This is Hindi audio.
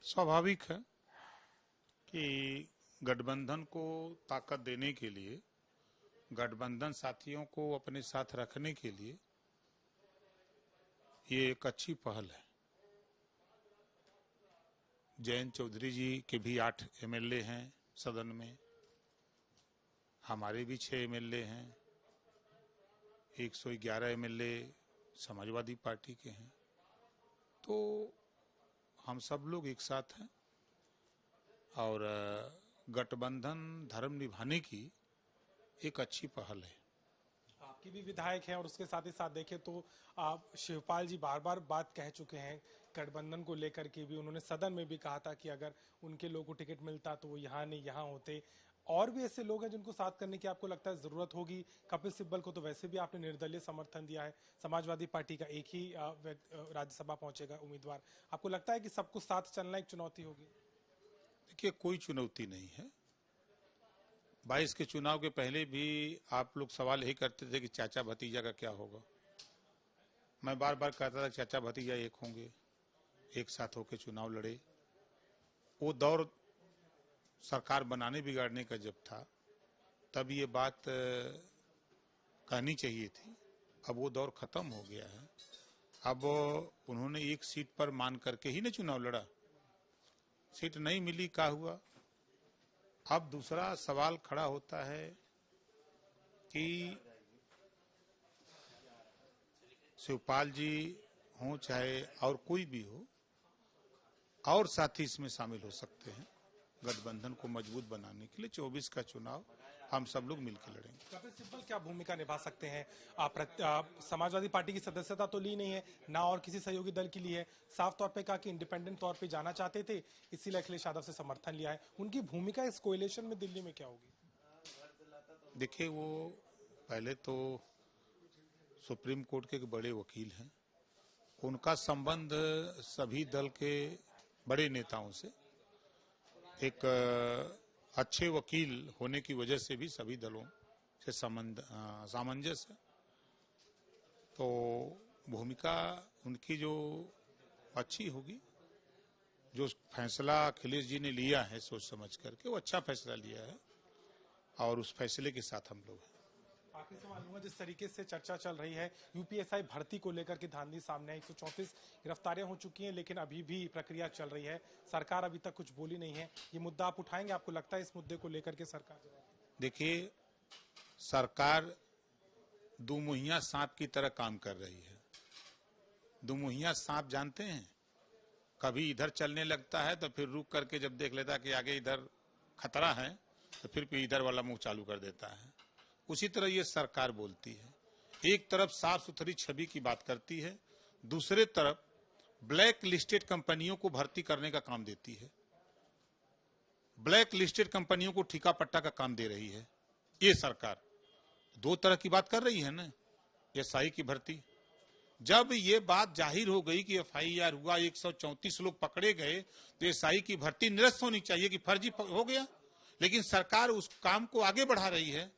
स्वाभाविक है कि गठबंधन को ताकत देने के लिए, गठबंधन साथियों को अपने साथ रखने के लिए ये एक अच्छी पहल है। जयंत चौधरी जी के भी 8 एमएलए हैं सदन में, हमारे भी 6 एमएलए हैं, 111 एमएलए समाजवादी पार्टी के हैं। तो हम सब लोग एक साथ हैं और गठबंधन धर्म निभाने की एक अच्छी पहल है। आपकी भी विधायक हैं और उसके साथ ही साथ देखें तो आप शिवपाल जी बार बार बात कह चुके हैं गठबंधन को लेकर के भी। उन्होंने सदन में भी कहा था कि अगर उनके लोगों को टिकट मिलता तो वो यहाँ नहीं यहाँ होते। और भी ऐसे लोग हैं जिनको साथ करने की आपको लगता है जरूरत होगी? कपिल सिब्बल को तो वैसे भी आपने निर्दलीय समर्थन दिया है, समाजवादी पार्टी का एक ही राज्यसभा पहुंचेगा उम्मीदवार। आपको लगता है कि सबको साथ चलना एक चुनौती होगी? देखिए, कोई चुनौती नहीं है। 22 के चुनाव के पहले भी आप लोग सवाल यही करते थे कि चाचा भतीजा का क्या होगा। मैं बार बार कहता था चाचा भतीजा एक होंगे, एक साथ होकर चुनाव लड़े। वो दौर सरकार बनाने बिगाड़ने का जब था तब ये बात कहनी चाहिए थी। अब वो दौर खत्म हो गया है। अब उन्होंने एक सीट पर मान करके ही ना चुनाव लड़ा। सीट नहीं मिली, क्या हुआ? अब दूसरा सवाल खड़ा होता है कि शिवपाल जी हों चाहे और कोई भी हो, और साथी इसमें शामिल हो सकते हैं गठबंधन को मजबूत बनाने के लिए। 24 का चुनाव हम सब लोग मिलकर लड़ेंगे। कपिल सिब्बल क्या भूमिका निभा सकते हैं? आप समाजवादी पार्टी की सदस्यता तो ली नहीं है ना, और किसी सहयोगी दल की ली है। साफ तौर पे कहा कि इंडिपेंडेंट तौर पे जाना चाहते थे, इसीलिए अखिलेश यादव से समर्थन लिया है। उनकी भूमिका इस कोएलिशन में दिल्ली में क्या होगी? देखिए, वो पहले तो सुप्रीम कोर्ट के एक बड़े वकील हैं। उनका संबंध सभी दल के बड़े नेताओं से, एक अच्छे वकील होने की वजह से भी सभी दलों से सामंजस्य है। तो भूमिका उनकी जो अच्छी होगी, जो फैसला अखिलेश जी ने लिया है सोच समझ करके, वो अच्छा फैसला लिया है और उस फैसले के साथ हम लोग हैं। आखिरी सवाल हुआ, जिस तरीके से चर्चा चल रही है यूपीएसआई भर्ती को लेकर के धांधली सामने है, 134 गिरफ्तारियां हो चुकी हैं लेकिन अभी भी प्रक्रिया चल रही है, सरकार अभी तक कुछ बोली नहीं है। ये मुद्दा आप उठाएंगे? आपको लगता है इस मुद्दे को लेकर के सरकार जवाब? देखिए, सरकार दुमुहिया सांप की तरह काम कर रही है। दुमुहिया सांप जानते हैं? कभी इधर चलने लगता है तो फिर रुक करके जब देख लेता कि आगे इधर खतरा है तो फिर इधर वाला मुंह चालू कर देता है। उसी तरह ये सरकार बोलती है। एक तरफ साफ सुथरी छवि की बात करती है, दूसरे तरफ ब्लैक लिस्टेड कंपनियों को भर्ती करने का काम देती है। ब्लैक लिस्टेड कंपनियों को ठिका पट्टा का काम दे रही है। ये सरकार दो तरह की बात कर रही है ना। एसआई की भर्ती, जब ये बात जाहिर हो गई कि एफआईआर हुआ, 134 लोग पकड़े गए, तो एसआई की भर्ती निरस्त होनी चाहिए कि फर्जी हो गया। लेकिन सरकार उस काम को आगे बढ़ा रही है।